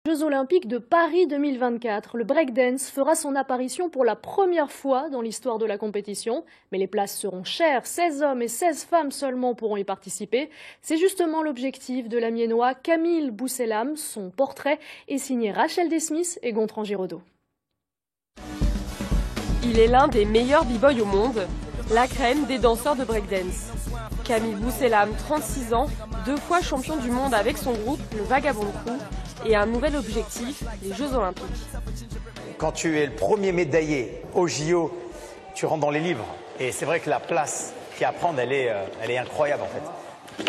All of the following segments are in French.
Jeux Olympiques de Paris 2024, le breakdance fera son apparition pour la première fois dans l'histoire de la compétition. Mais les places seront chères, 16 hommes et 16 femmes seulement pourront y participer. C'est justement l'objectif de l'Amiénois Camille Bousselam. Son portrait est signé Rachel Desmith et Gontran Giraudot. Il est l'un des meilleurs b-boys au monde, la crème des danseurs de breakdance. Camille Bousselam, 36 ans, 2 fois champion du monde avec son groupe, le Vagabond Crew, et un nouvel objectif, les Jeux Olympiques. Quand tu es le premier médaillé au JO, tu rentres dans les livres. Et c'est vrai que la place qu'il y a à prendre, elle est incroyable en fait.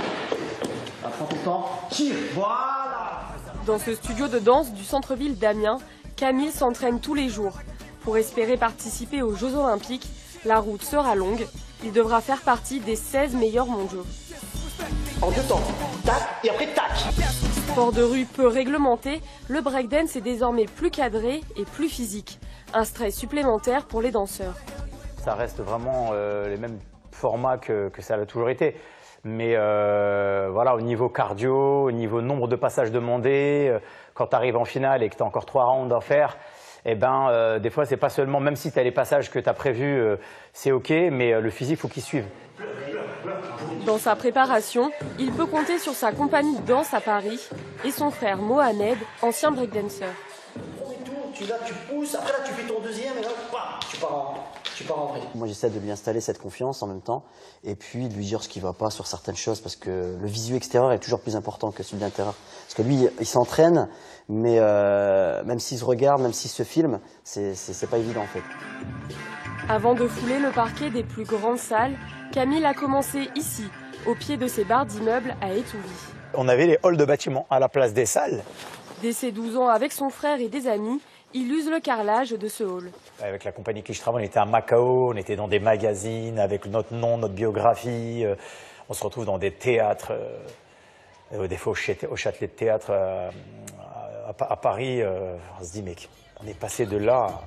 Prends ton temps, tire, voilà. Dans ce studio de danse du centre-ville d'Amiens, Camille s'entraîne tous les jours. Pour espérer participer aux Jeux Olympiques, la route sera longue. Il devra faire partie des 16 meilleurs mondiaux. En 2 temps, tac, et après tac. Sport de rue peu réglementé, le breakdance est désormais plus cadré et plus physique. Un stress supplémentaire pour les danseurs. Ça reste vraiment les mêmes formats que ça a toujours été. Mais voilà, au niveau cardio, au niveau nombre de passages demandés, quand tu arrives en finale et que tu as encore 3 rounds à faire, eh ben, des fois, c'est pas seulement, même si tu as les passages que tu as prévus, c'est OK, mais le physique, il faut qu'il suive. Dans sa préparation, il peut compter sur sa compagnie de danse à Paris et son frère Mohamed, ancien breakdancer. Tu pousses, après là tu fais ton deuxième et là tu pars en vrille. Moi j'essaie de lui installer cette confiance en même temps et puis de lui dire ce qui ne va pas sur certaines choses parce que le visu extérieur est toujours plus important que celui d'intérieur. Parce que lui il s'entraîne mais même s'il se regarde, même s'il se filme, c'est pas évident en fait. Avant de fouler le parquet des plus grandes salles, Camille a commencé ici, au pied de ses barres d'immeubles à Étouvie. On avait les halls de bâtiments à la place des salles. Dès ses 12 ans, avec son frère et des amis, il use le carrelage de ce hall. Avec la compagnie qui je travaille, on était à Macao, on était dans des magazines avec notre nom, notre biographie. On se retrouve dans des théâtres, des fois au Châtelet de Théâtre à Paris. On se dit, mais on est passé de là à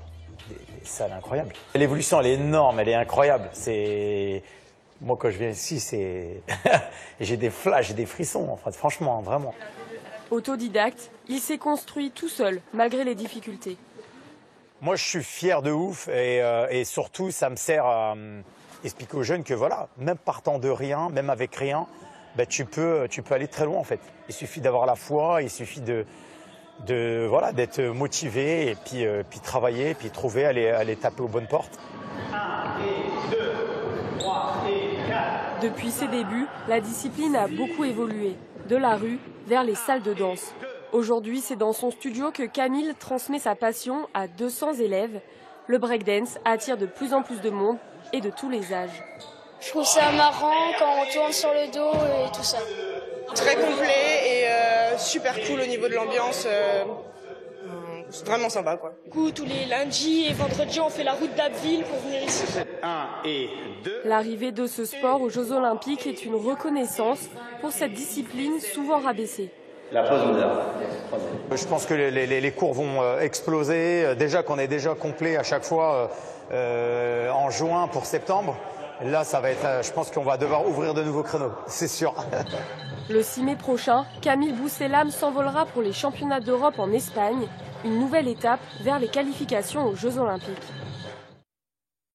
des salles incroyables. L'évolution, elle est énorme, elle est incroyable. Moi, quand je viens ici, j'ai des flashs, j'ai des frissons, enfin, franchement, vraiment. Autodidacte, il s'est construit tout seul, malgré les difficultés. Moi, je suis fier de ouf et surtout, ça me sert à expliquer aux jeunes que voilà, même partant de rien, même avec rien, ben, tu peux aller très loin en fait. Il suffit d'avoir la foi, il suffit voilà, d'être motivé et puis travailler, puis trouver, aller taper aux bonnes portes. 1 et 2, 3 et 4. Depuis ses débuts, la discipline a beaucoup évolué, de la rue vers les salles de danse. Aujourd'hui, c'est dans son studio que Camille transmet sa passion à 200 élèves. Le breakdance attire de plus en plus de monde et de tous les âges. Je trouve ça marrant quand on tourne sur le dos et tout ça. Très complet et super cool au niveau de l'ambiance. C'est vraiment sympa quoi. Du coup, tous les lundis et vendredis, on fait la route d'Abbeville pour venir ici. 1 et 2. L'arrivée de ce sport aux Jeux Olympiques est une reconnaissance pour cette discipline souvent rabaissée. La pause d'heure. Je pense que les cours vont exploser. Déjà qu'on est déjà complet à chaque fois en juin pour septembre. Là, ça va être. Je pense qu'on va devoir ouvrir de nouveaux créneaux, c'est sûr. Le 6 mai prochain, Camille Bousselam s'envolera pour les championnats d'Europe en Espagne, une nouvelle étape vers les qualifications aux Jeux Olympiques.